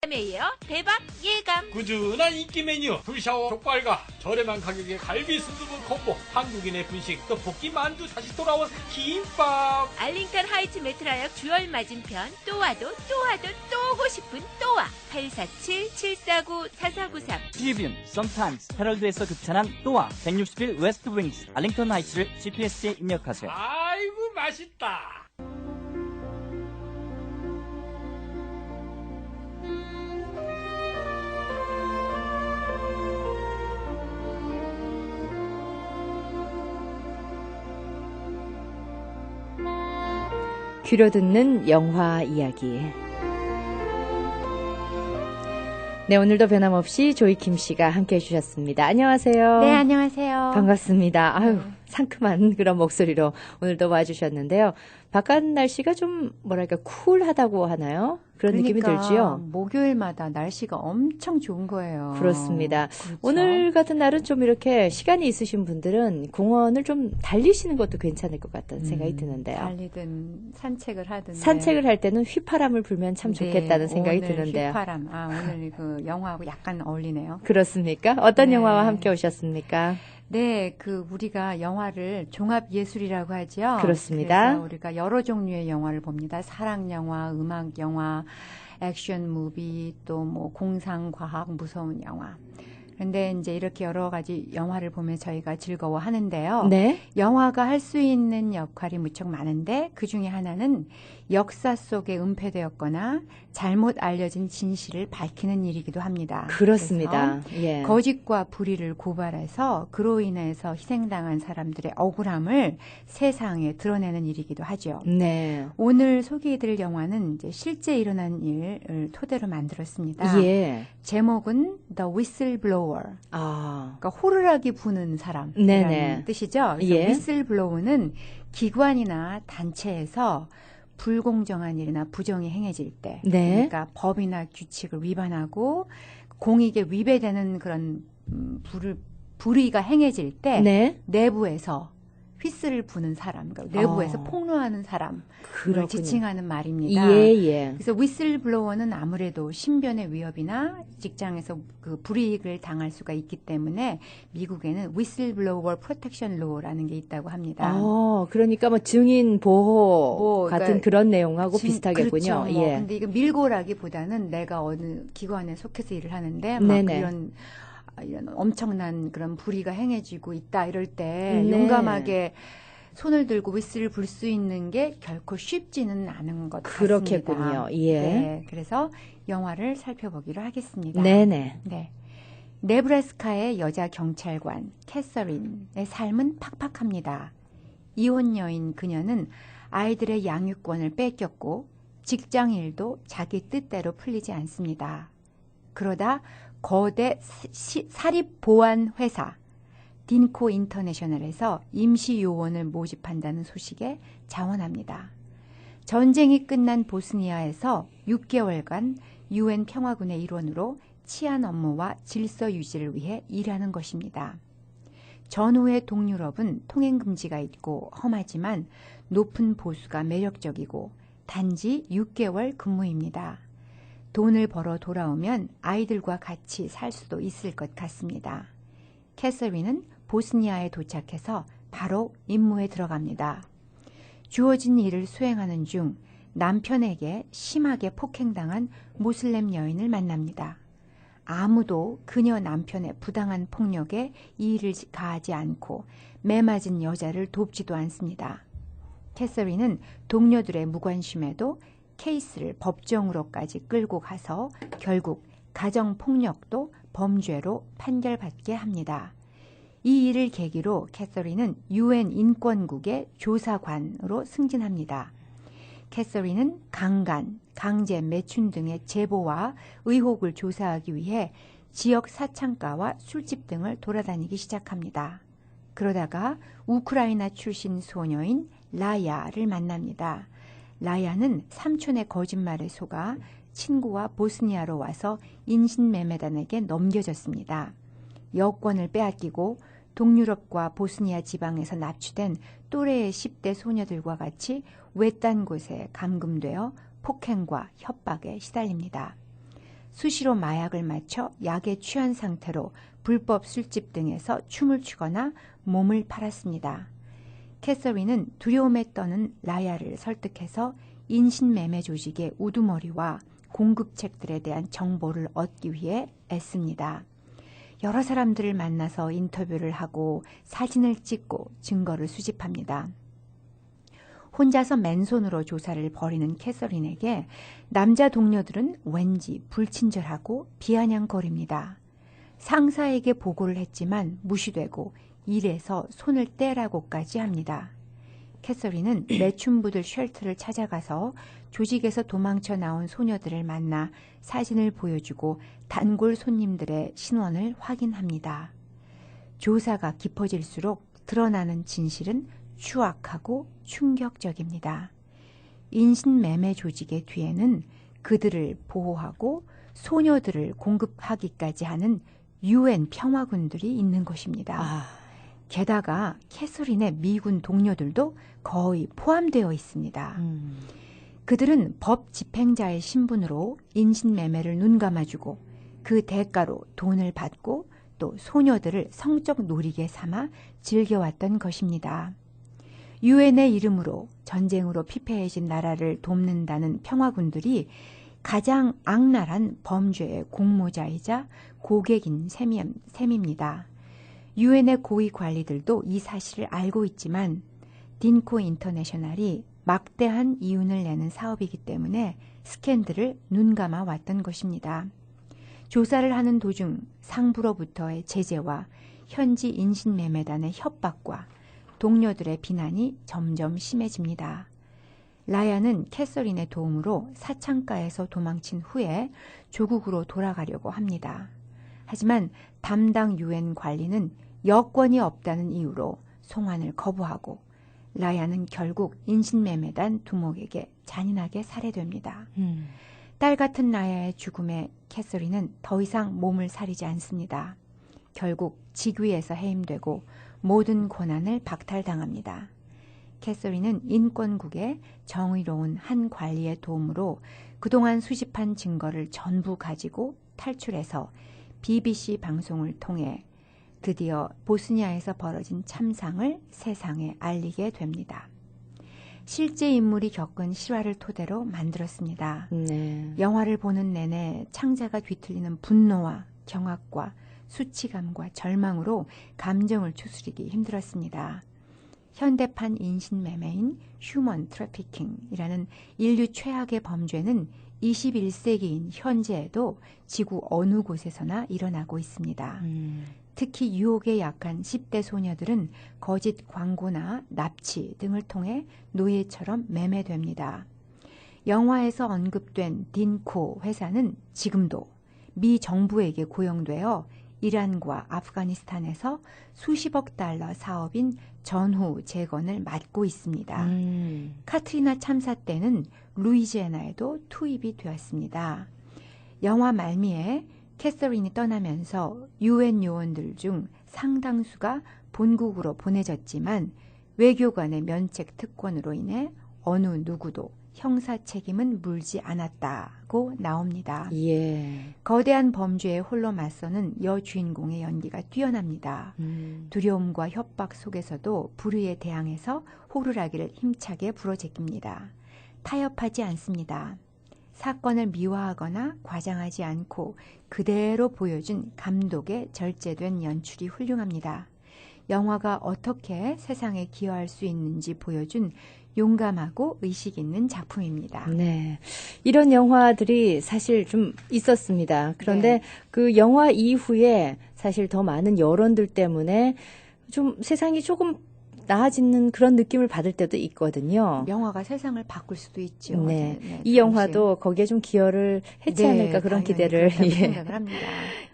메이어 대박 예감. 꾸준한 인기 메뉴 불샤워 족발과 저렴한 가격의 갈비 순두부 콤보, 한국인의 분식 떡볶이 만두, 다시 돌아온 김밥. 알링턴 하이츠 메트라역 주얼 맞은편. 또 와도 또 와도 또 오고 싶은 또 와. 847-749-4493. 트리뷴, 썸타임스, 헤럴드에서 극찬한 또와 161 웨스트 윙스 알링턴 하이츠를 GPS에 입력하세요. 아이고 맛있다. 귀로 듣는 영화 이야기. 네, 오늘도 변함없이 조이킴 씨가 함께 해주셨습니다. 안녕하세요. 네, 안녕하세요. 반갑습니다. 아유, 상큼한 그런 목소리로 오늘도 와주셨는데요. 바깥 날씨가 좀 뭐랄까 쿨하다고 하나요? 그런 느낌이 들지요? 목요일마다 날씨가 엄청 좋은 거예요. 그렇습니다. 그렇죠? 오늘 같은 날은 좀 이렇게 시간이 있으신 분들은 공원을 좀 달리시는 것도 괜찮을 것 같다는 생각이 드는데요. 달리든 산책을 하든. 산책을 할 때는 휘파람을 불면 참 좋겠다는 생각이 오늘 드는데요. 휘파람. 오늘 그 영화하고 약간 어울리네요. 그렇습니까? 어떤 네. 영화와 함께 오셨습니까? 네, 우리가 영화를 종합 예술이라고 하죠. 그렇습니다. 그래서 우리가 여러 종류의 영화를 봅니다. 사랑 영화, 음악 영화, 액션 무비, 또 뭐 공상, 과학, 무서운 영화. 그런데 이제 이렇게 여러 가지 영화를 보면 저희가 즐거워하는데요. 네. 영화가 할 수 있는 역할이 무척 많은데 그 중에 하나는 역사 속에 은폐되었거나 잘못 알려진 진실을 밝히는 일이기도 합니다. 그렇습니다. 예. 거짓과 불의를 고발해서 그로 인해서 희생당한 사람들의 억울함을 세상에 드러내는 일이기도 하죠. 네. 오늘 소개해드릴 영화는 이제 실제 일어난 일을 토대로 만들었습니다. 예. 제목은 The Whistleblower. 아. 그러니까 호루라기 부는 사람이라는 네네. 뜻이죠. 그래서 예. whistleblow는 기관이나 단체에서 불공정한 일이나 부정이 행해질 때, 네. 그러니까 법이나 규칙을 위반하고 공익에 위배되는 그런 불의가 행해질 때 네. 내부에서 휘슬을 부는 사람, 그러니까 내부에서 폭로하는 사람을 그렇군요. 지칭하는 말입니다. 예, 예. 그래서 위슬블로워는 아무래도 신변의 위협이나 직장에서 그 불이익을 당할 수가 있기 때문에 미국에는 위슬블로워 프로텍션 로라는 게 있다고 합니다. 그러니까 뭐 증인 보호 같은 그러니까 그런 내용하고 비슷하겠군요. 그렇죠. 예. 근데 이거 밀고라기보다는 내가 어느 기관에 속해서 일을 하는데 막 네네. 이런 엄청난 그런 불의가 행해지고 있다 이럴 때 네. 용감하게 손을 들고 휘슬을 불 수 있는 게 결코 쉽지는 않은 것 그렇겠군요. 같습니다. 예. 네, 그래서 영화를 살펴보기로 하겠습니다. 네네. 네. 네브라스카의 여자 경찰관 캐서린의 삶은 팍팍합니다. 이혼 여인 그녀는 아이들의 양육권을 뺏겼고 직장 일도 자기 뜻대로 풀리지 않습니다. 그러다 거대 사립보안회사 딘코 인터내셔널에서 임시 요원을 모집한다는 소식에 자원합니다. 전쟁이 끝난 보스니아에서 6개월간 UN 평화군의 일원으로 치안 업무와 질서 유지를 위해 일하는 것입니다. 전후의 동유럽은 통행금지가 있고 험하지만 높은 보수가 매력적이고 단지 6개월 근무입니다. 돈을 벌어 돌아오면 아이들과 같이 살 수도 있을 것 같습니다. 캐서린은 보스니아에 도착해서 바로 임무에 들어갑니다. 주어진 일을 수행하는 중 남편에게 심하게 폭행당한 모슬렘 여인을 만납니다. 아무도 그녀 남편의 부당한 폭력에 이의를 가하지 않고 매맞은 여자를 돕지도 않습니다. 캐서린은 동료들의 무관심에도 케이스를 법정으로까지 끌고 가서 결국 가정폭력도 범죄로 판결받게 합니다. 이 일을 계기로 캐서린은 UN 인권국의 조사관으로 승진합니다. 캐서린은 강간, 강제 매춘 등의 제보와 의혹을 조사하기 위해 지역 사창가와 술집 등을 돌아다니기 시작합니다. 그러다가 우크라이나 출신 소녀인 라야를 만납니다. 라야는 삼촌의 거짓말에 속아 친구와 보스니아로 와서 인신매매단에게 넘겨졌습니다. 여권을 빼앗기고 동유럽과 보스니아 지방에서 납치된 또래의 10대 소녀들과 같이 외딴 곳에 감금되어 폭행과 협박에 시달립니다. 수시로 마약을 맞춰 약에 취한 상태로 불법 술집 등에서 춤을 추거나 몸을 팔았습니다. 캐서린은 두려움에 떠는 라야를 설득해서 인신매매 조직의 우두머리와 공급책들에 대한 정보를 얻기 위해 애씁니다. 여러 사람들을 만나서 인터뷰를 하고 사진을 찍고 증거를 수집합니다. 혼자서 맨손으로 조사를 벌이는 캐서린에게 남자 동료들은 왠지 불친절하고 비아냥거립니다. 상사에게 보고를 했지만 무시되고 일에서 손을 떼라고까지 합니다. 캐서린은 매춘부들 쉘터를 찾아가서 조직에서 도망쳐 나온 소녀들을 만나 사진을 보여주고 단골 손님들의 신원을 확인합니다. 조사가 깊어질수록 드러나는 진실은 추악하고 충격적입니다. 인신매매 조직의 뒤에는 그들을 보호하고 소녀들을 공급하기까지 하는 UN 평화군들이 있는 것입니다. 게다가 캐서린의 미군 동료들도 거의 포함되어 있습니다. 그들은 법 집행자의 신분으로 인신매매를 눈감아주고 그 대가로 돈을 받고 또 소녀들을 성적 놀이개 삼아 즐겨왔던 것입니다. 유엔의 이름으로 전쟁으로 피폐해진 나라를 돕는다는 평화군들이 가장 악랄한 범죄의 공모자이자 고객인 셈입니다. 유엔의 고위 관리들도 이 사실을 알고 있지만 딘코 인터내셔널이 막대한 이윤을 내는 사업이기 때문에 스캔들을 눈감아 왔던 것입니다. 조사를 하는 도중 상부로부터의 제재와 현지 인신매매단의 협박과 동료들의 비난이 점점 심해집니다. 라야는 캐서린의 도움으로 사창가에서 도망친 후에 조국으로 돌아가려고 합니다. 하지만 담당 유엔 관리는 여권이 없다는 이유로 송환을 거부하고 라야는 결국 인신매매단 두목에게 잔인하게 살해됩니다. 딸 같은 라야의 죽음에 캐서린은 더 이상 몸을 사리지 않습니다. 결국 직위에서 해임되고 모든 권한을 박탈당합니다. 캐서린은 인권국의 정의로운 한 관리의 도움으로 그동안 수집한 증거를 전부 가지고 탈출해서 BBC 방송을 통해 드디어 보스니아에서 벌어진 참상을 세상에 알리게 됩니다. 실제 인물이 겪은 실화를 토대로 만들었습니다. 네. 영화를 보는 내내 창자가 뒤틀리는 분노와 경악과 수치감과 절망으로 감정을 추스리기 힘들었습니다. 현대판 인신매매인 휴먼 트래피킹이라는 인류 최악의 범죄는 21세기인 현재에도 지구 어느 곳에서나 일어나고 있습니다. 특히 유혹에 약한 10대 소녀들은 거짓 광고나 납치 등을 통해 노예처럼 매매됩니다. 영화에서 언급된 딘코 회사는 지금도 미 정부에게 고용되어 이란과 아프가니스탄에서 수십억 달러 사업인 전후 재건을 맡고 있습니다. 카트리나 참사 때는 루이지애나에도 투입이 되었습니다. 영화 말미에 캐서린이 떠나면서 유엔 요원들 중 상당수가 본국으로 보내졌지만 외교관의 면책 특권으로 인해 어느 누구도 형사 책임은 물지 않았다고 나옵니다. 예. 거대한 범죄에 홀로 맞서는 여주인공의 연기가 뛰어납니다. 두려움과 협박 속에서도 불의에 대항해서 호루라기를 힘차게 불어제낍니다. 타협하지 않습니다. 사건을 미화하거나 과장하지 않고 그대로 보여준 감독의 절제된 연출이 훌륭합니다. 영화가 어떻게 세상에 기여할 수 있는지 보여준 용감하고 의식 있는 작품입니다. 네. 이런 영화들이 사실 좀 있었습니다. 그런데 네. 그 영화 이후에 사실 더 많은 여론들 때문에 좀 세상이 조금 나아지는 그런 느낌을 받을 때도 있거든요. 영화가 세상을 바꿀 수도 있죠. 네. 네, 이 영화도 거기에 좀 기여를 했지 않을까 그런 기대를 생각을 합니다.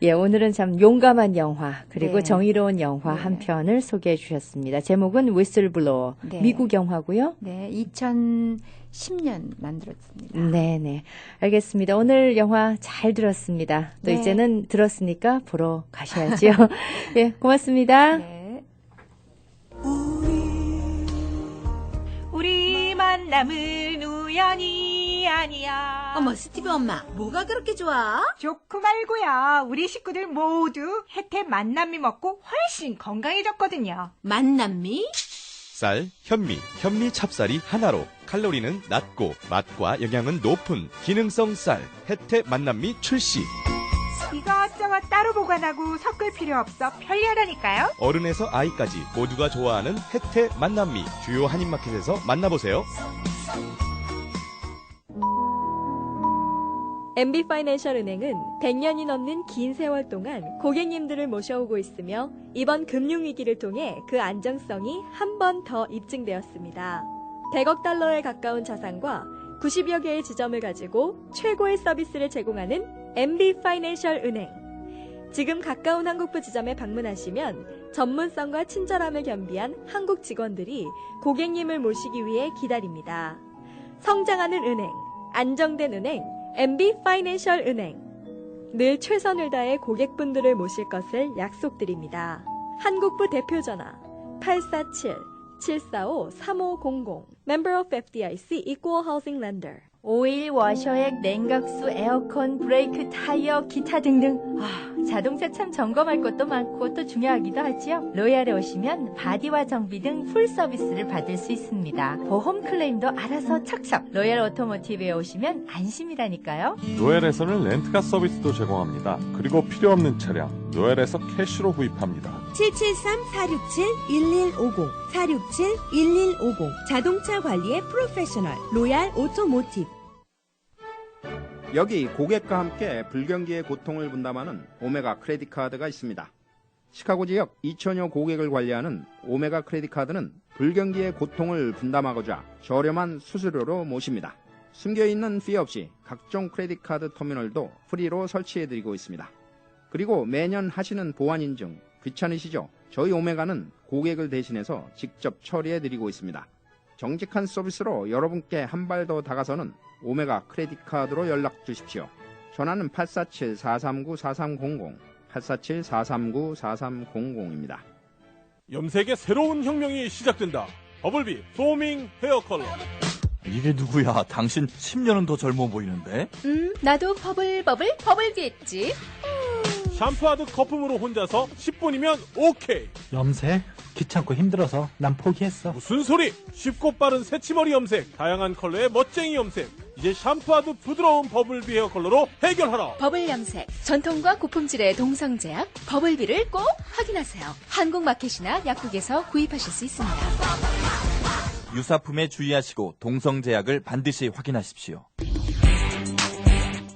예, 오늘은 참 용감한 영화 그리고 네. 정의로운 영화 네. 한 편을 소개해 주셨습니다. 제목은 위슬블로어. 네. 미국 영화고요. 네, 2010년 만들었습니다. 네네. 알겠습니다. 오늘 영화 잘 들었습니다. 또 네. 이제는 들었으니까 보러 가셔야죠. 예, 고맙습니다. 네. 우리 만남은 우연히 아니야. 어머, 스티브 엄마, 뭐가 그렇게 좋아? 좋고 말고요. 우리 식구들 모두 혜태 만남미 먹고 훨씬 건강해졌거든요. 만남미? 쌀, 현미 찹쌀이 하나로 칼로리는 낮고 맛과 영양은 높은 기능성 쌀 혜태 만남미 출시. 이것저것 따로 보관하고 섞을 필요 없어 편리하다니까요. 어른에서 아이까지 모두가 좋아하는 혜태 만남미 주요 한인마켓에서 만나보세요. MB파이낸셜은행은 100년이 넘는 긴 세월 동안 고객님들을 모셔오고 있으며 이번 금융위기를 통해 그 안정성이 한 번 더 입증되었습니다. 100억 달러에 가까운 자산과 90여 개의 지점을 가지고 최고의 서비스를 제공하는 MB파이낸셜 은행. 지금 가까운 한국부 지점에 방문하시면 전문성과 친절함을 겸비한 한국 직원들이 고객님을 모시기 위해 기다립니다. 성장하는 은행, 안정된 은행, MB파이낸셜 은행. 늘 최선을 다해 고객분들을 모실 것을 약속드립니다. 한국부 대표전화 847-745-3500 Member of FDIC Equal Housing Lender. 오일, 워셔액, 냉각수, 에어컨, 브레이크, 타이어, 기타 등등. 자동차 참 점검할 것도 많고 또 중요하기도 하지요. 로얄에 오시면 바디와 정비 등 풀 서비스를 받을 수 있습니다. 보험 클레임도 알아서 척척. 로얄 오토모티브에 오시면 안심이라니까요. 로얄에서는 렌트카 서비스도 제공합니다. 그리고 필요 없는 차량 로얄에서 캐시로 구입합니다. 773-467-1150 467-1150 자동차 관리의 프로페셔널 로얄 오토모티브. 여기 고객과 함께 불경기의 고통을 분담하는 오메가 크레딧 카드가 있습니다. 시카고 지역 2천여 고객을 관리하는 오메가 크레딧 카드는 불경기의 고통을 분담하고자 저렴한 수수료로 모십니다. 숨겨있는 피 없이 각종 크레딧 카드 터미널도 프리로 설치해드리고 있습니다. 그리고 매년 하시는 보안 인증 귀찮으시죠? 저희 오메가는 고객을 대신해서 직접 처리해드리고 있습니다. 정직한 서비스로 여러분께 한 발 더 다가서는 오메가 크레딧 카드로 연락 주십시오. 전화는 847-439-4300, 847-439-4300입니다. 염색의 새로운 혁명이 시작된다. 버블비 소밍 헤어 컬러. 이게 누구야? 당신 10년은 더 젊어 보이는데? 나도 버블비 했지. 샴푸하듯 거품으로 혼자서 10분이면 오케이. 염색? 귀찮고 힘들어서 난 포기했어. 무슨 소리? 쉽고 빠른 새치머리 염색, 다양한 컬러의 멋쟁이 염색. 이제 샴푸하듯 부드러운 버블비 헤어 컬러로 해결하라. 버블 염색, 전통과 고품질의 동성제약 버블비를 꼭 확인하세요. 한국마켓이나 약국에서 구입하실 수 있습니다. 유사품에 주의하시고 동성제약을 반드시 확인하십시오.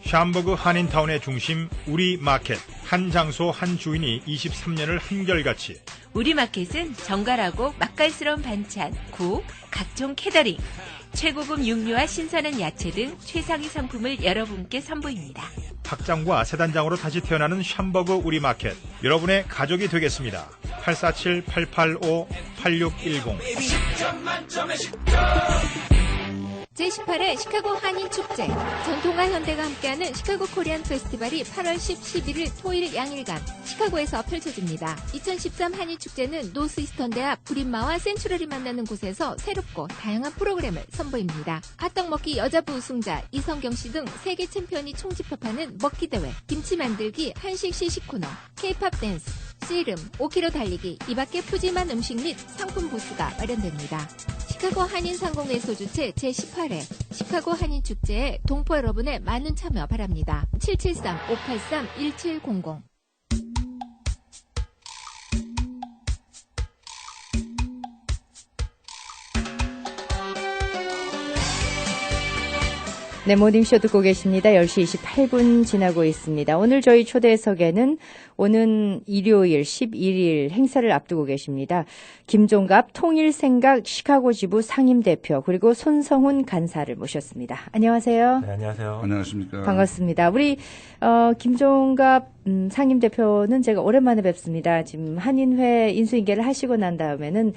샴버그 한인타운의 중심 우리마켓. 한 장소 한 주인이 23년을 한결같이. 우리마켓은 정갈하고 맛깔스러운 반찬, 국, 각종 캐더링, 최고급 육류와 신선한 야채 등 최상위 상품을 여러분께 선보입니다. 학장과 세단장으로 다시 태어나는 샴버그 우리마켓. 여러분의 가족이 되겠습니다. 847-885-8610. 제18회 시카고 한인축제. 전통과 현대가 함께하는 시카고 코리안 페스티벌이 8월 10, 11일 토일 양일간 시카고에서 펼쳐집니다. 2013 한인축제는 노스이스턴대 앞 구린마와 센츄럴이 만나는 곳에서 새롭고 다양한 프로그램을 선보입니다. 핫떡 먹기 여자부 우승자 이성경 씨 등 세계 챔피언이 총집합하는 먹기대회, 김치 만들기, 한식 시식 코너, K-팝 댄스, 씨름, 5km 달리기, 이 밖에 푸짐한 음식 및 상품 부스가 마련됩니다. 시카고 한인상공회소 주최 제18회 시카고 한인축제에 동포 여러분의 많은 참여 바랍니다. 773-583-1700 네, 모닝쇼 듣고 계십니다. 10시 28분 지나고 있습니다. 오늘 저희 초대석에는 오는 일요일 11일 행사를 앞두고 계십니다. 김종갑 통일생각 시카고 지부 상임대표 그리고 손성훈 간사를 모셨습니다. 안녕하세요. 네, 안녕하세요. 안녕하십니까. 반갑습니다. 우리 김종갑 상임대표는 제가 오랜만에 뵙습니다. 지금 한인회 인수인계를 하시고 난 다음에는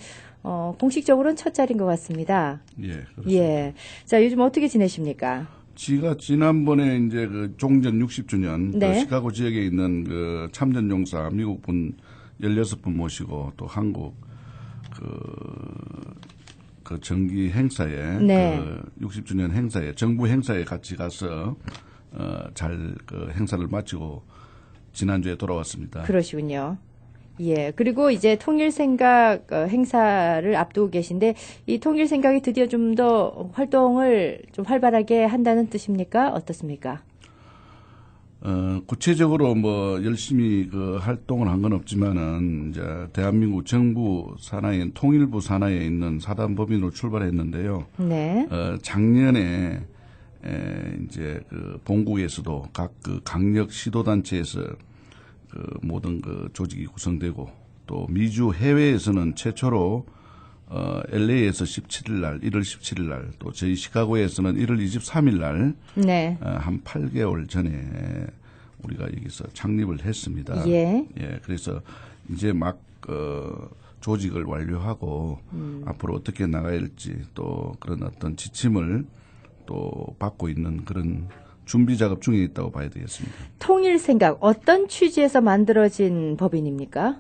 공식적으로는 첫 자리인 것 같습니다. 예, 그렇습니다. 예. 자, 요즘 어떻게 지내십니까? 지가 지난번에 이제 그 종전 60주년 네. 그 시카고 지역에 있는 그 참전 용사 미국 분 16분 모시고 또 한국 그 그 정기 행사에 네. 그 60주년 행사에 정부 행사에 같이 가서 잘 그 행사를 마치고 지난주에 돌아왔습니다. 그러시군요. 예. 그리고 이제 통일생각 행사를 앞두고 계신데 이 통일생각이 드디어 좀 더 활동을 좀 활발하게 한다는 뜻입니까? 어떻습니까? 구체적으로 뭐 열심히 그 활동을 한 건 없지만은 이제 대한민국 정부 산하에 통일부 산하에 있는 사단법인으로 출발했는데요. 네. 작년에 이제 그 본국에서도 각 그 강력 시도단체에서 그 모든 그 조직이 구성되고 또 미주 해외에서는 최초로 LA에서 17일 날, 1월 17일 날, 또 저희 시카고에서는 1월 23일 날, 네. 한 8개월 전에 우리가 여기서 창립을 했습니다. 예. 예, 그래서 이제 막 조직을 완료하고 앞으로 어떻게 나가야 할지 또 그런 어떤 지침을 또 받고 있는 그런 준비 작업 중에 있다고 봐야 되겠습니다. 통일생각 어떤 취지에서 만들어진 법인입니까?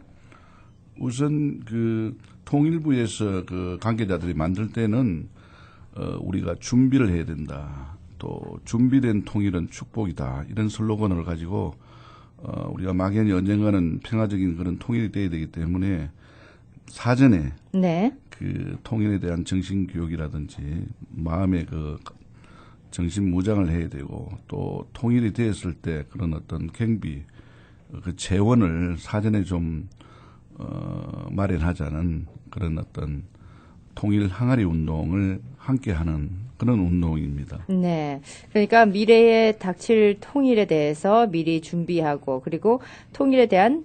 우선 그 통일부에서 그 관계자들이 만들 때는 우리가 준비를 해야 된다. 또 준비된 통일은 축복이다. 이런 슬로건을 가지고 우리가 막연히 언젠가는 평화적인 그런 통일이 돼야 되기 때문에 사전에 네. 그 통일에 대한 정신 교육이라든지 마음의 그 정신 무장을 해야 되고 또 통일이 되었을 때 그런 어떤 경비 그 재원을 사전에 좀 마련하자는 그런 어떤 통일 항아리 운동을 함께하는 그런 운동입니다. 네. 그러니까 미래에 닥칠 통일에 대해서 미리 준비하고 그리고 통일에 대한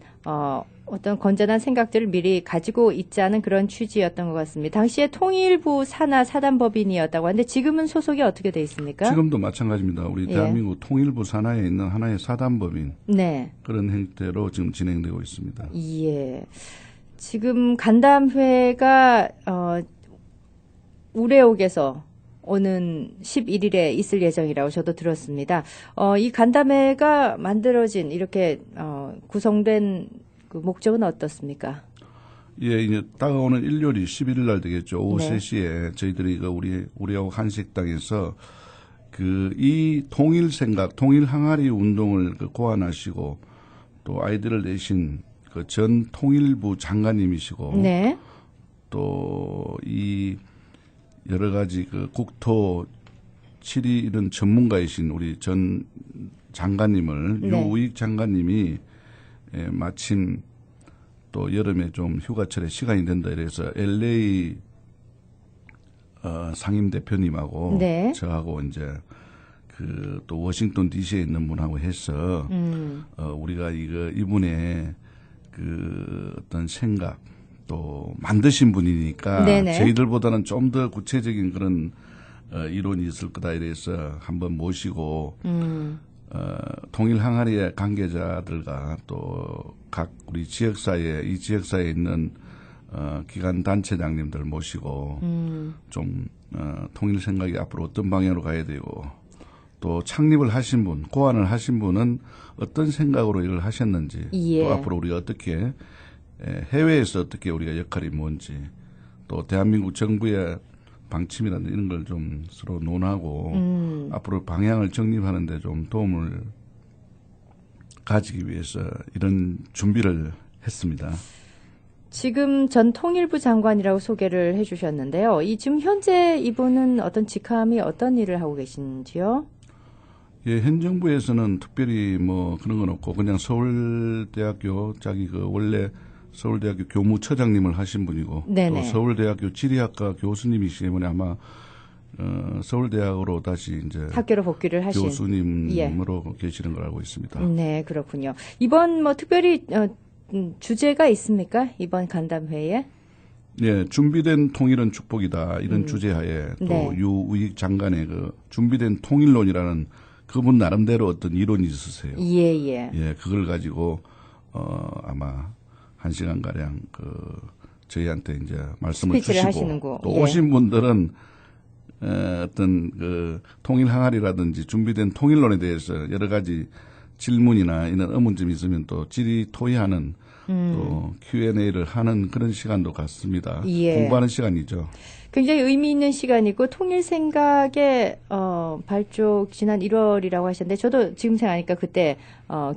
어떤 건전한 생각들을 미리 가지고 있자는 그런 취지였던 것 같습니다. 당시에 통일부 산하 사단법인이었다고 하는데 지금은 소속이 어떻게 돼 있습니까? 지금도 마찬가지입니다. 우리 대한민국 통일부 산하에 있는 하나의 사단법인 네. 그런 형태로 지금 진행되고 있습니다. 예. 지금 간담회가 우레옥에서 오는 11일에 있을 예정이라고 저도 들었습니다. 이 간담회가 만들어진 이렇게 구성된 그 목적은 어떻습니까? 예, 이제 다가오는 일요일이 11일 날 되겠죠. 오후 네. 3시에 저희들이 그 우리하고 한식당에서 그 이 통일 생각, 통일 항아리 운동을 그 고안하시고 또 아이디어를 내신 그 전 통일부 장관님이시고 네. 또 이 여러 가지 그 국토 치리 이런 전문가이신 우리 전 장관님을 네. 유우익 장관님이 마침 또 여름에 좀 휴가철에 시간이 된다 이래서 LA 상임 대표님하고 네. 저하고 이제 그 또 워싱턴 DC에 있는 분하고 해서 우리가 이분의 그 어떤 생각 또 만드신 분이니까 네네. 저희들보다는 좀 더 구체적인 그런 이론이 있을 거다 이래서 한번 모시고 통일 항아리의 관계자들과 또 각 우리 지역사회 이 지역사회에 있는 기관 단체장님들 모시고 좀 통일 생각이 앞으로 어떤 방향으로 가야 되고 또 창립을 하신 분, 고안을 하신 분은 어떤 생각으로 일을 하셨는지 예. 또 앞으로 우리가 어떻게 해외에서 어떻게 우리가 역할이 뭔지 또 대한민국 정부의 방침이라든지 이런 걸 좀 서로 논하고 앞으로 방향을 정립하는 데 좀 도움을 가지기 위해서 이런 준비를 했습니다. 지금 전 통일부 장관이라고 소개를 해주셨는데요. 이 지금 현재 이분은 어떤 직함이 어떤 일을 하고 계신지요? 예, 현 정부에서는 특별히 뭐 그런 건 없고 그냥 서울대학교 자기 그 원래 서울대학교 교무처장님을 하신 분이고 네네. 또 서울대학교 지리학과 교수님이시기 때문에 아마 서울대학으로 다시 이제 학교로 복귀를 하신 교수님으로 계시는 걸 알고 있습니다. 네, 그렇군요. 이번 뭐 특별히 주제가 있습니까? 이번 간담회에? 예, 준비된 통일은 축복이다 이런 주제하에 또 네. 유우익 장관의 그 준비된 통일론이라는 그분 나름대로 어떤 이론이 있으세요. 예, 예. 예, 그걸 가지고 아마 1시간 가량 저희한테 이제 말씀을 스피치를 주시고 하시는 거. 또 예. 오신 분들은 어떤 그 통일 항아리라든지 준비된 통일론에 대해서 여러 가지 질문이나 이런 의문점이 있으면 또 질의토의하는 또 Q&A를 하는 그런 시간도 같습니다. 예. 공부하는 시간이죠. 굉장히 의미 있는 시간이고 통일생각의 발족 지난 1월이라고 하셨는데 저도 지금 생각하니까 그때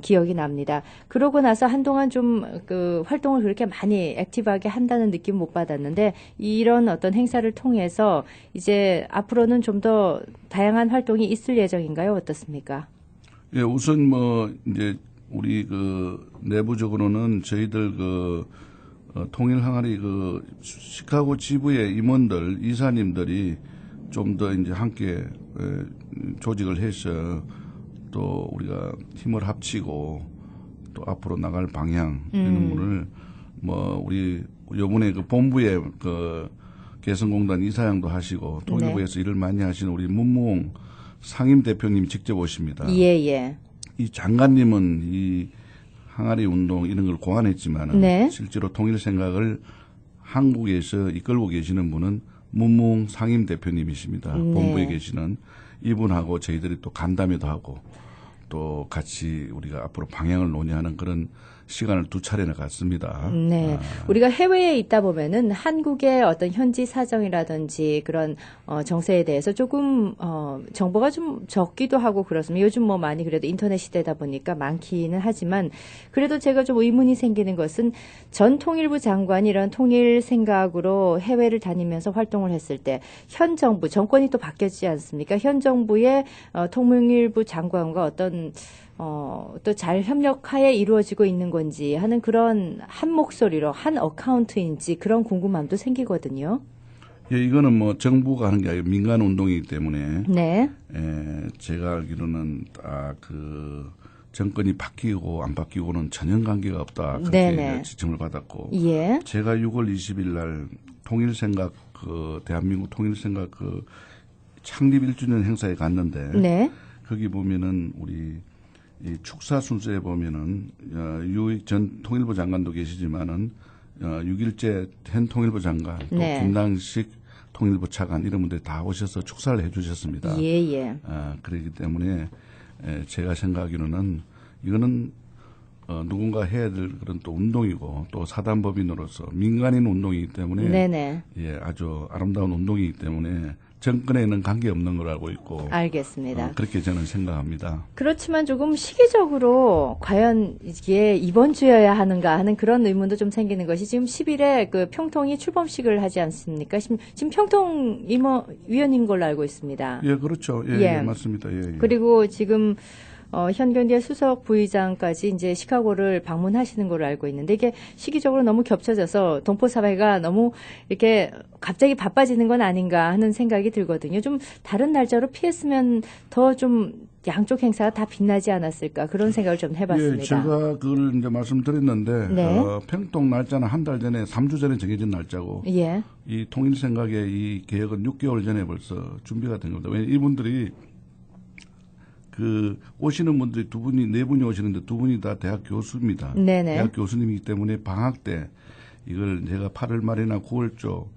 기억이 납니다. 그러고 나서 한동안 좀 그 활동을 그렇게 많이 액티브하게 한다는 느낌 못 받았는데 이런 어떤 행사를 통해서 이제 앞으로는 좀 더 다양한 활동이 있을 예정인가요? 어떻습니까? 예, 우선 뭐 이제 우리 그 내부적으로는 저희들 그 통일 항아리 그 시카고 지부의 임원들, 이사님들이 좀 더 이제 함께 조직을 해서 또 우리가 힘을 합치고 또 앞으로 나갈 방향 이런 거를 뭐 우리 요번에 그 본부에 그 개성공단 이사장도 하시고 통일부에서 일을 많이 하시는 우리 문무홍 상임 대표님이 직접 오십니다. 예. 이 장관님은 이 항아리 운동 이런 걸 고안했지만은 네. 실제로 통일 생각을 한국에서 이끌고 계시는 분은 문무홍 상임 대표님이십니다. 네. 본부에 계시는 이분하고 저희들이 또 간담회도 하고 또 같이 우리가 앞으로 방향을 논의하는 그런 시간을 두 차례나 갖습니다. 네. 우리가 해외에 있다 보면은 한국의 어떤 현지 사정이라든지 그런 정세에 대해서 조금 정보가 좀 적기도 하고 그렇습니다. 요즘 뭐 많이 그래도 인터넷 시대다 보니까 많기는 하지만 그래도 제가 좀 의문이 생기는 것은 전 통일부 장관이 이런 통일 생각으로 해외를 다니면서 활동을 했을 때 현 정부 정권이 또 바뀌었지 않습니까? 현 정부의 통일부 장관과 어떤 또 잘 협력하에 이루어지고 있는 건지 하는 그런 한 목소리로 한 어카운트인지 그런 궁금함도 생기거든요. 예, 이거는 뭐 정부가 하는 게 아니고 민간 운동이기 때문에 네. 제가 알기로는 그 정권이 바뀌고 안 바뀌고는 전혀 관계가 없다. 그렇게 지침을 받았고 예. 제가 6월 20일 날 통일생각 그 대한민국 통일생각 그 창립 1주년 행사에 갔는데 네. 거기 보면은 우리 이 축사 순서에 보면은 유익 전 통일부 장관도 계시지만은 6일째 현 통일부 장관 또 네. 김당식 통일부 차관 이런 분들이 다 오셔서 축사를 해주셨습니다. 예. 그렇기 때문에 제가 생각하기로는 이거는 누군가 해야 될 그런 또 운동이고 또 사단법인으로서 민간인 운동이기 때문에 네네. 예, 아주 아름다운 운동이기 때문에 정권에는 관계없는 걸 알고 있고 알겠습니다. 그렇게 저는 생각합니다. 그렇지만 조금 시기적으로 과연 이게 이번 주여야 하는가 하는 그런 의문도 좀 생기는 것이 지금 10일에 그 평통이 출범식을 하지 않습니까? 지금 평통 위원인 걸로 알고 있습니다. 예, 그렇죠. 예, 맞습니다. 예. 그리고 지금 현견대 수석 부의장까지 이제 시카고를 방문하시는 걸로 알고 있는데 이게 시기적으로 너무 겹쳐져서 동포 사회가 너무 이렇게 갑자기 바빠지는 건 아닌가 하는 생각이 들거든요. 좀 다른 날짜로 피했으면 더 좀 양쪽 행사가 다 빛나지 않았을까 그런 생각을 좀 해봤습니다. 예, 제가 그걸 이제 말씀드렸는데 네. 평통 날짜는 한 달 전에 3주 전에 정해진 날짜고 예. 이 통일생각의 이 계획은 6개월 전에 벌써 준비가 된 겁니다. 왜냐하면 이분들이 그 오시는 분들이 네 분이 오시는데 두 분이 다 대학 교수입니다. 네네. 대학 교수님이기 때문에 방학 때 이걸 제가 8월 말이나 9월 쪽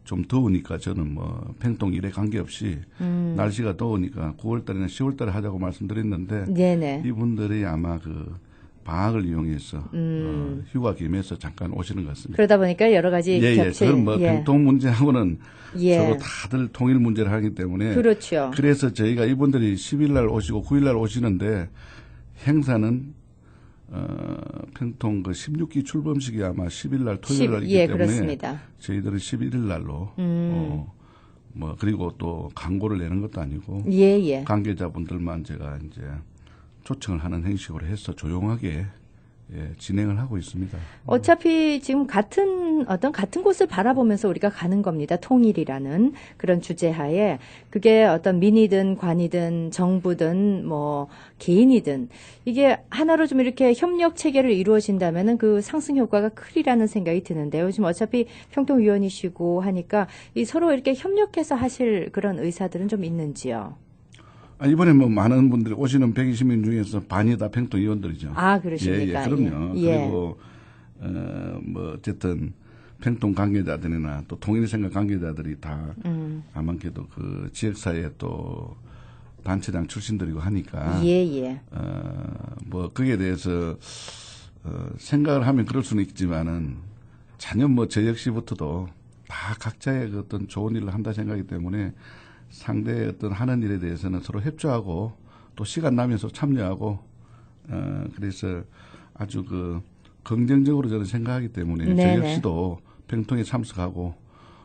좀 더우니까 저는 뭐 평통 일에 관계없이 날씨가 더우니까 9월 달이나 10월 달에 하자고 말씀드렸는데 네네. 이분들이 아마 그 방학을 이용해서 휴가 겸해서 잠깐 오시는 것 같습니다. 그러다 보니까 여러 가지 겹치. 그건 뭐 평통 문제하고는 예. 서로 다들 통일 문제를 하기 때문에 그렇죠. 그래서 저희가 이분들이 10일 날 오시고 9일 날 오시는데 행사는 평통 그 16기 출범식이 아마 10일 날 토요일 날이기 때문에 그렇습니다. 저희들은 11일 날로 뭐 그리고 또 광고를 내는 것도 아니고 예. 관계자분들만 제가 이제 초청을 하는 형식으로 해서 조용하게 진행을 하고 있습니다. 어차피 지금 같은 곳을 바라보면서 우리가 가는 겁니다. 통일이라는 그런 주제하에 그게 어떤 민이든 관이든 정부든 뭐 개인이든 이게 하나로 좀 이렇게 협력 체계를 이루어진다면은 그 상승 효과가 크리라는 생각이 드는데요. 지금 어차피 평통위원이시고 하니까 이 서로 이렇게 협력해서 하실 그런 의사들은 좀 있는지요? 이번에 뭐 많은 분들이 오시는 120명 중에서 반이 다 평통 의원들이죠. 그러십니까? 예, 그럼요. 예. 그리고 뭐 어쨌든 평통 관계자들이나 또 통일생각 관계자들이 다 아마도 그 지역사회 또 단체장 출신들이고 하니까 예. 뭐 거기에 대해서 생각을 하면 그럴 수는 있지만은 전혀 뭐 저 역시부터도 다 각자의 그 어떤 좋은 일을 한다 생각이기 때문에 상대의 어떤 하는 일에 대해서는 서로 협조하고 또 시간 나면서 참여하고 그래서 아주 그 긍정적으로 저는 생각하기 때문에 저 역시도 팽통에 참석하고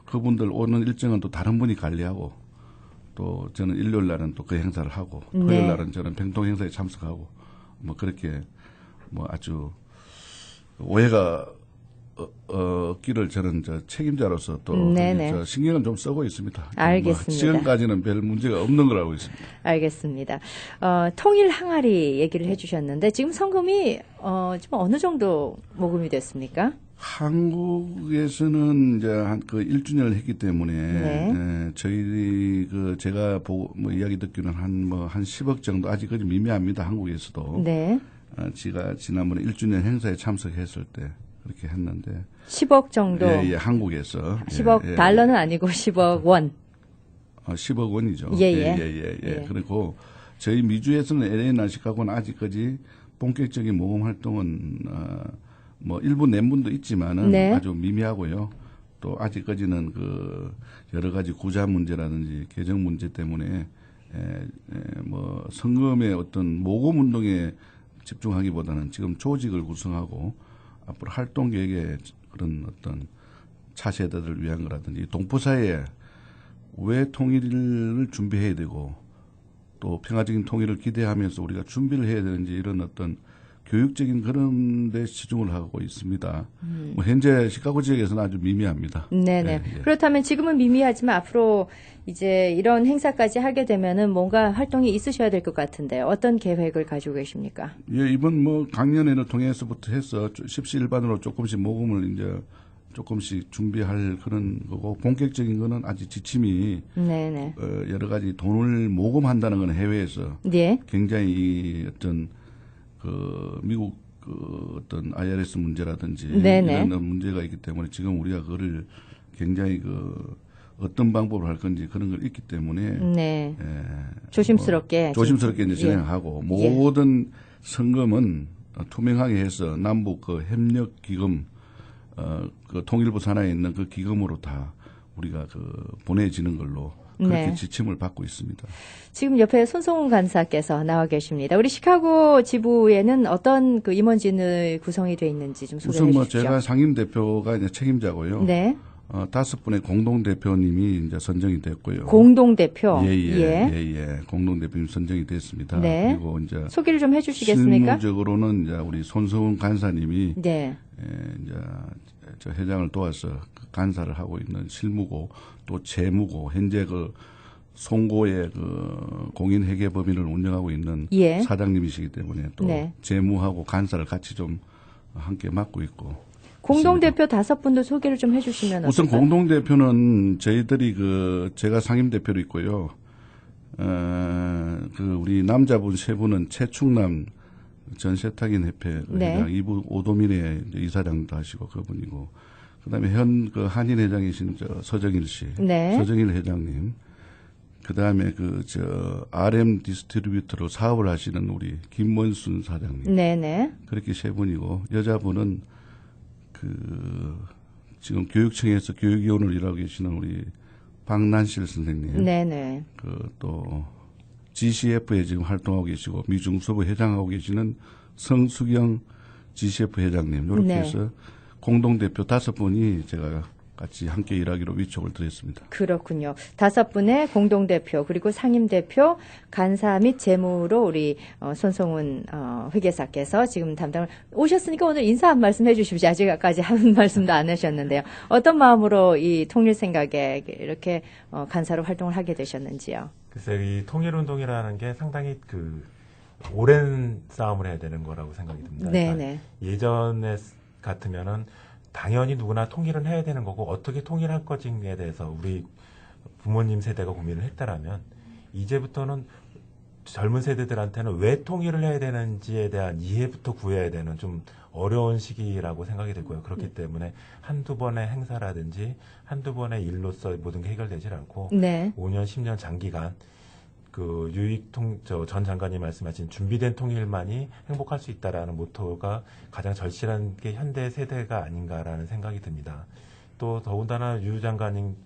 그분들 오는 일정은 또 다른 분이 관리하고 또 저는 일요일 날은 또 그 행사를 하고 토요일 날은 저는 팽통 행사에 참석하고 뭐 그렇게 뭐 아주 오해가 없기를 저는 책임자로서 또 저 신경을 좀 쓰고 있습니다. 알겠습니다. 뭐 지금까지는 별 문제가 없는 걸 알고 있습니다. 알겠습니다. 통일 항아리 얘기를 해주셨는데 지금 성금이 좀 어느 정도 모금이 됐습니까? 한국에서는 이제 한 그 1주년을 했기 때문에 저희 그 제가 보고 뭐 이야기 듣기는 한 10억 정도 아직까지 미미합니다. 한국에서도. 네. 제가 지난번에 1주년 행사에 참석했을 때 그렇게 했는데 10억 정도. 예, 한국에서 10억 달러는 아니고 10억 원. 10억 원이죠. 예. 그리고 저희 미주에서는 LA나 시카고는 아직까지 본격적인 모금 활동은 뭐 일부 낸분도 있지만은 아주 미미하고요. 또 아직까지는 그 여러 가지 구자 문제라든지 개정 문제 때문에 뭐 성금의 어떤 모금 운동에 집중하기보다는 지금 조직을 구성하고 앞으로 활동 계획에 그런 어떤 차세대들을 위한 거라든지 동포사회에 왜 통일을 준비해야 되고 또 평화적인 통일을 기대하면서 우리가 준비를 해야 되는지 이런 어떤 교육적인 그런 데 치중을 하고 있습니다. 뭐 현재 시카고 지역에서는 아주 미미합니다. 네네. 그렇다면 지금은 미미하지만 앞으로 이제 이런 행사까지 하게 되면은 뭔가 활동이 있으셔야 될 것 같은데 어떤 계획을 가지고 계십니까? 예, 이번 뭐 강연회를 통해서부터 해서 십시일반으로 조금씩 모금을 이제 조금씩 준비할 그런 거고 본격적인 거는 아직 지침이 여러 가지 돈을 모금한다는 건 해외에서 굉장히 어떤 그 미국 그 어떤 IRS 문제라든지 이런 문제가 있기 때문에 지금 우리가 그거를 굉장히 그 어떤 방법으로 할 건지 그런 걸 있기 때문에 조심스럽게 이제 진행하고 모든 성금은 투명하게 해서 남북 그 협력 기금 그 통일부 산하에 있는 그 기금으로 다 우리가 그 보내지는 걸로 그렇게 지침을 받고 있습니다. 지금 옆에 손성훈 간사께서 나와 계십니다. 우리 시카고 지부에는 어떤 그 임원진의 구성이 돼 있는지 좀 소개해 주십시오. 우선 뭐 제가 상임 대표가 이제 책임자고요. 5분의 공동 대표님이 이제 선정이 됐고요. 공동 대표. 공동 대표님 선정이 됐습니다. 그리고 이제 소개를 좀 해주시겠습니까? 실무적으로는 이제 우리 손성훈 간사님이 이제 저 회장을 도와서 간사를 하고 있는 실무고 또 재무고 현재 그 송고의 그 공인회계법인을 운영하고 있는 사장님이시기 때문에 또 재무하고 간사를 같이 좀 함께 맡고 있고. 공동대표 5분도 소개를 좀 해주시면 우선 공동대표는 저희들이 그 제가 상임대표로 있고요. 그 우리 남자분 3분은 최충남 전 세탁인 협회 회장, 이분 오도민의 이사장도 하시고 그분이고, 그다음에 현 그 한인 회장이신 저 서정일 씨, 서정일 회장님, 그다음에 그 저 RM 디스트리뷰터로 사업을 하시는 우리 김원순 사장님, 그렇게 3분이고 여자분은 그 지금 교육청에서 교육위원으로 일하고 계시는 우리 박난실 선생님, 그 또 GCF에 지금 활동하고 계시고 미중서부 회장하고 계시는 성수경 GCF 회장님 이렇게 해서 공동대표 5분이 제가 같이 함께 일하기로 위촉을 드렸습니다. 그렇군요. 5분의 공동대표 그리고 상임대표 간사 및 재무로 우리 손성훈 회계사께서 지금 담당을 오셨으니까 오늘 인사 한 말씀 해주십시오. 아직까지 한 말씀도 안 하셨는데요. 어떤 마음으로 이 통일 생각에 이렇게 간사로 활동을 하게 되셨는지요? 글쎄 이 통일운동이라는 게 상당히 그 오랜 싸움을 해야 되는 거라고 생각이 듭니다. 그러니까 예전에 같으면은 당연히 누구나 통일은 해야 되는 거고 어떻게 통일할 것인지에 대해서 우리 부모님 세대가 고민을 했다라면 이제부터는 젊은 세대들한테는 왜 통일을 해야 되는지에 대한 이해부터 구해야 되는 좀 어려운 시기라고 생각이 되고요. 그렇기 때문에 한두 번의 행사라든지 한두 번의 일로서 모든 게 해결되질 않고 5년, 10년 장기간 그 전 장관이 말씀하신 준비된 통일만이 행복할 수 있다라는 모토가 가장 절실한 게 현대 세대가 아닌가라는 생각이 듭니다. 또 더군다나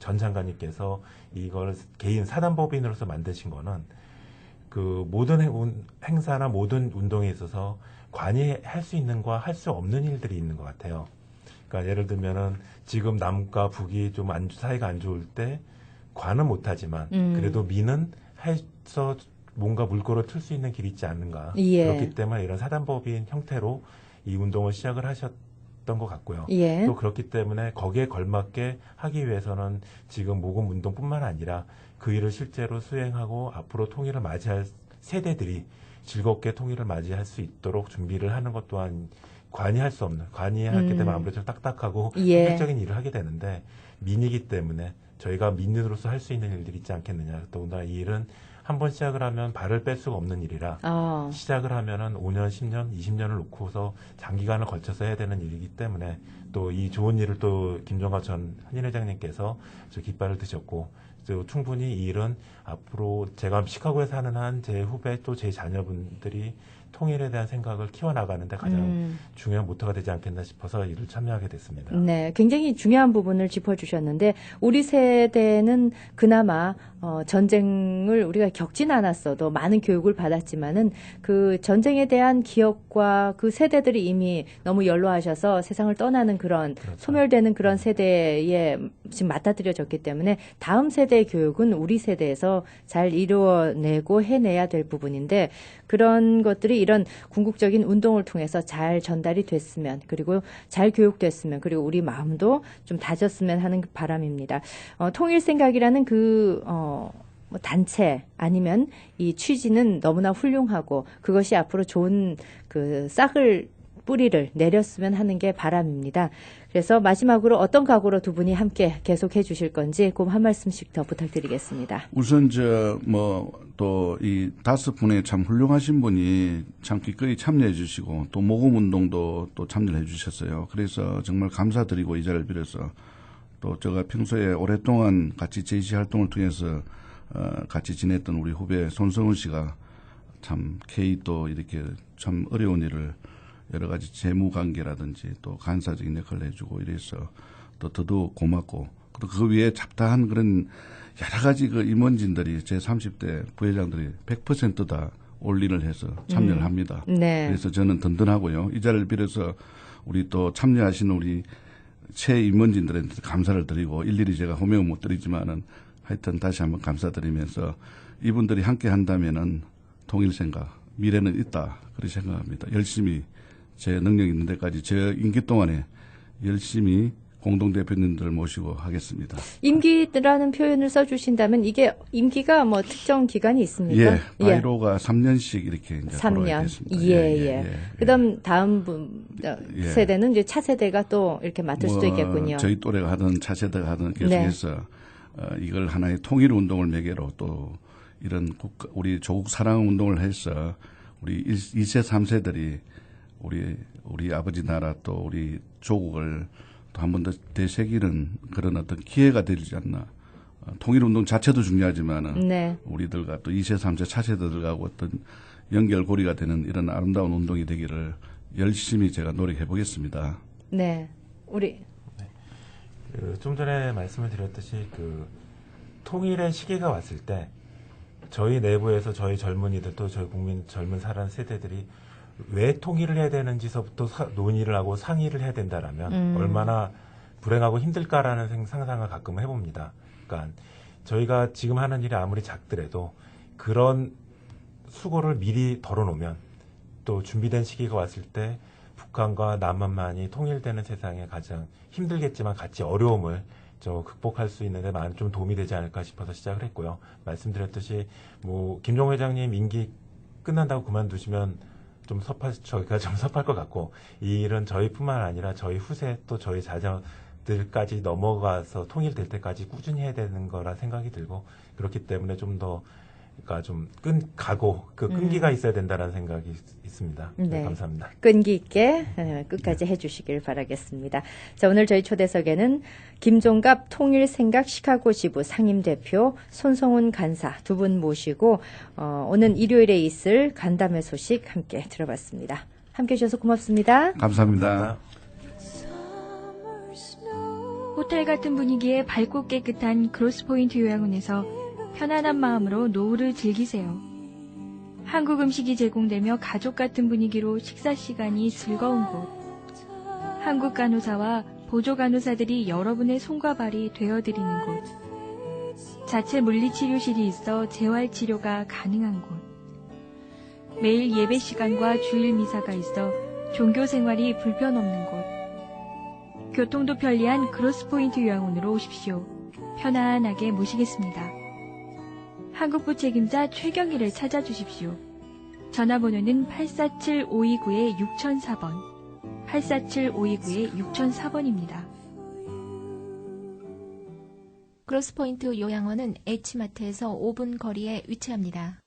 전 장관님께서 이걸 개인 사단법인으로서 만드신 거는 그 모든 행사나 모든 운동에 있어서 관여할 수 있는 과 할 수 없는 일들이 있는 것 같아요. 그러니까 예를 들면은 지금 남과 북이 좀 사이가 안 좋을 때 관은 못하지만 그래도 민은 해서 뭔가 물꼬를 틀 수 있는 길이 있지 않는가. 예. 그렇기 때문에 이런 사단법인 형태로 이 운동을 시작을 하셨던 것 같고요. 예. 또 그렇기 때문에 거기에 걸맞게 하기 위해서는 지금 모금 운동뿐만 아니라 그 일을 실제로 수행하고 앞으로 통일을 맞이할 세대들이 즐겁게 통일을 맞이할 수 있도록 준비를 하는 것 또한 관이하게 되면 아무래도 좀 딱딱하고 현실적인 일을 하게 되는데 민이기 때문에 저희가 민으로서 할 수 있는 일들이 있지 않겠느냐. 더군다나 이 일은 한 번 시작을 하면 발을 뺄 수가 없는 일이라 시작을 하면은 5년, 10년, 20년을 놓고서 장기간을 걸쳐서 해야 되는 일이기 때문에 또 이 좋은 일을 또 김종갑 전 한인회장님께서 저 깃발을 드셨고 또 충분히 이 일은 앞으로 제가 시카고에 사는 한 제 후배 또 제 자녀분들이 통일에 대한 생각을 키워나가는데 가장 중요한 모토가 되지 않겠나 싶어서 이를 참여하게 됐습니다. 네, 굉장히 중요한 부분을 짚어주셨는데 우리 세대는 그나마 전쟁을 우리가 겪진 않았어도 많은 교육을 받았지만은 그 전쟁에 대한 기억과 그 세대들이 이미 너무 연로하셔서 세상을 떠나는 그런 소멸되는 그런 세대에 지금 맞닥뜨려졌기 때문에 다음 세대의 교육은 우리 세대에서 잘 이루어내고 해내야 될 부분인데 그런 것들이 이런 궁극적인 운동을 통해서 잘 전달이 됐으면 그리고 잘 교육됐으면 그리고 우리 마음도 좀 다졌으면 하는 바람입니다. 통일생각이라는 뭐 단체 아니면 이 취지는 너무나 훌륭하고 그것이 앞으로 좋은 그 싹을 뿌리를 내렸으면 하는 게 바람입니다. 그래서 마지막으로 어떤 각오로 두 분이 함께 계속해 주실 건지 꼭 한 말씀씩 더 부탁드리겠습니다. 우선 또 이 5분의 참 훌륭하신 분이 참 기꺼이 참여해 주시고 또 모금 운동도 또 참여를 해 주셨어요. 그래서 정말 감사드리고 이 자리를 빌어서 또 제가 평소에 오랫동안 같이 제시 활동을 통해서 같이 지냈던 우리 후배 손성훈 씨가 참 K 또 이렇게 참 어려운 일을 여러 가지 재무 관계라든지 또 간사적인 역할을 해주고 이래서 또 더더욱 고맙고 또 그 위에 잡다한 그런 여러 가지 그 임원진들이 제 30대 부회장들이 100% 다 올인을 해서 참여를 합니다. 네. 그래서 저는 든든하고요. 이 자리를 빌어서 우리 또 참여하신 우리 최 임원진들한테 감사를 드리고 일일이 제가 호명을 못 드리지만은 하여튼 다시 한번 감사드리면서 이분들이 함께 한다면은 통일 생각, 미래는 있다. 그렇게 생각합니다. 열심히 제 능력 있는 데까지 제 임기 동안에 열심히 공동대표님들을 모시고 하겠습니다. 임기라는 표현을 써주신다면 이게 임기가 뭐 특정 기간이 있습니까? 예, 바이로가 3년씩 이렇게 이제 3년. 됐습니다. 예. 그다음 다음 세대는 이제 차세대가 또 이렇게 맡을 수도 있겠군요. 저희 또래가 하든 차세대가 하든 계속해서 이걸 하나의 통일 운동을 매개로 또 이런 우리 조국 사랑 운동을 해서 우리 2세, 3세들이 우리 아버지 나라 또 우리 조국을 또 한 번 더 되새기는 그런 어떤 기회가 되지 않나. 통일운동 자체도 중요하지만은 우리들과 또 2세, 3세 차세대들하고 어떤 연결고리가 되는 이런 아름다운 운동이 되기를 열심히 제가 노력해 보겠습니다. 네, 좀 전에 말씀을 드렸듯이 그 통일의 시기가 왔을 때 저희 내부에서 저희 젊은이들 또 저희 국민 젊은 사람 세대들이 왜 통일을 해야 되는지서부터 논의를 하고 상의를 해야 된다라면 얼마나 불행하고 힘들까라는 상상을 가끔 해봅니다. 그러니까 저희가 지금 하는 일이 아무리 작더라도 그런 수고를 미리 덜어놓으면 또 준비된 시기가 왔을 때 북한과 남한만이 통일되는 세상에 가장 힘들겠지만 같이 어려움을 극복할 수 있는데 많은 좀 도움이 되지 않을까 싶어서 시작을 했고요. 말씀드렸듯이 뭐 김종 회장님 임기 끝난다고 그만두시면 저희가 좀 섭할 것 같고 이 일은 저희뿐만 아니라 저희 후세 또 저희 자녀들까지 넘어가서 통일될 때까지 꾸준히 해야 되는 거라 생각이 들고 그렇기 때문에 좀 더 좀 가고 그 끈기가 있어야 된다는 생각이 있습니다. 네, 감사합니다. 끈기 있게 끝까지 해주시길 바라겠습니다. 자, 오늘 저희 초대석에는 김종갑 통일생각 시카고 지부 상임대표, 손성훈 간사 두 분 모시고 오는 일요일에 있을 간담회 소식 함께 들어봤습니다. 함께해 주셔서 고맙습니다. 감사합니다. 호텔 같은 분위기의 밝고 깨끗한 크로스포인트 요양원에서 편안한 마음으로 노후를 즐기세요. 한국 음식이 제공되며 가족 같은 분위기로 식사 시간이 즐거운 곳. 한국 간호사와 보조 간호사들이 여러분의 손과 발이 되어드리는 곳. 자체 물리치료실이 있어 재활치료가 가능한 곳. 매일 예배 시간과 주일 미사가 있어 종교 생활이 불편 없는 곳. 교통도 편리한 크로스포인트 요양원으로 오십시오. 편안하게 모시겠습니다. 한국부 책임자 최경희를 찾아주십시오. 전화번호는 847-529-6004번, 847-529-6004번입니다. 크로스포인트 요양원은 H마트에서 5분 거리에 위치합니다.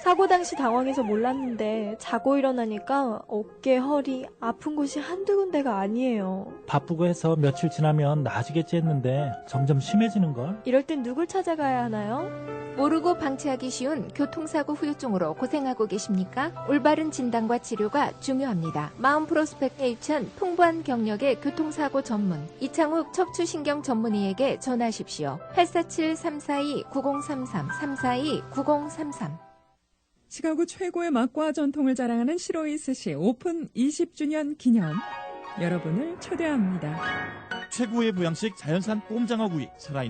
사고 당시 당황해서 몰랐는데 자고 일어나니까 어깨, 허리, 아픈 곳이 한두 군데가 아니에요. 바쁘고 해서 며칠 지나면 나아지겠지 했는데 점점 심해지는걸? 이럴 땐 누굴 찾아가야 하나요? 모르고 방치하기 쉬운 교통사고 후유증으로 고생하고 계십니까? 올바른 진단과 치료가 중요합니다. 마음 프로스펙트에 입천 풍부한 경력의 교통사고 전문 이창욱 척추신경 전문의에게 전화하십시오. 847-342-9033, 342-9033. 시카고 최고의 맛과 전통을 자랑하는 시로이스시 오픈 20주년 기념 여러분을 초대합니다. 최고의 보양식 자연산 꼼장어구이 살아있는